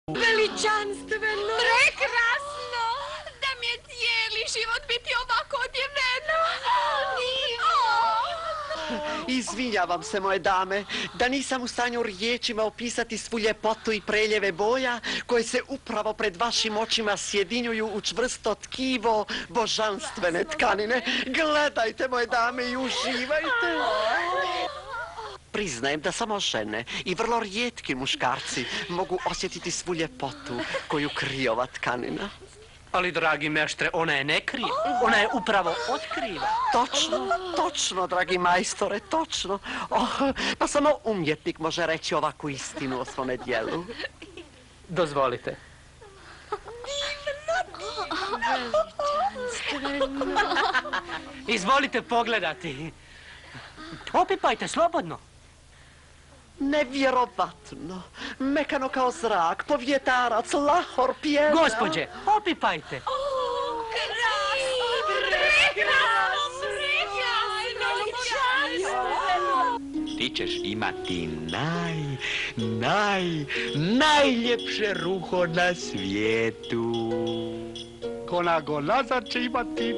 Veličanstveno. Prekrasno. Da mi je cijeli život biti ovako odjeveno. Izvinjavam se, moje dame, da nisam u stanju riječima opisati svu ljepotu i preljeve boja koje se upravo pred vašim očima sjedinjuju u čvrsto tkivo božanstvene tkanine. Gledajte, moje dame, i uživajte. Priznajem da samo žene i vrlo rijetki muškarci mogu osjetiti svu ljepotu koju krije ova tkanina. Ali, dragi meštre, ona je ne krije, ona je upravo otkriva. Točno, dragi majstore, točno. Pa samo umjetnik može reći ovakvu istinu o svome djelu. Dozvolite. Izvolite pogledati. Opipajte slobodno. Nevjerovatno. Mekano kao zrak, povjetarac, lahor, pjena. Gospođe, opipajte. Ti ćeš imati najljepše ruho na svijetu. Kona Golazar će imati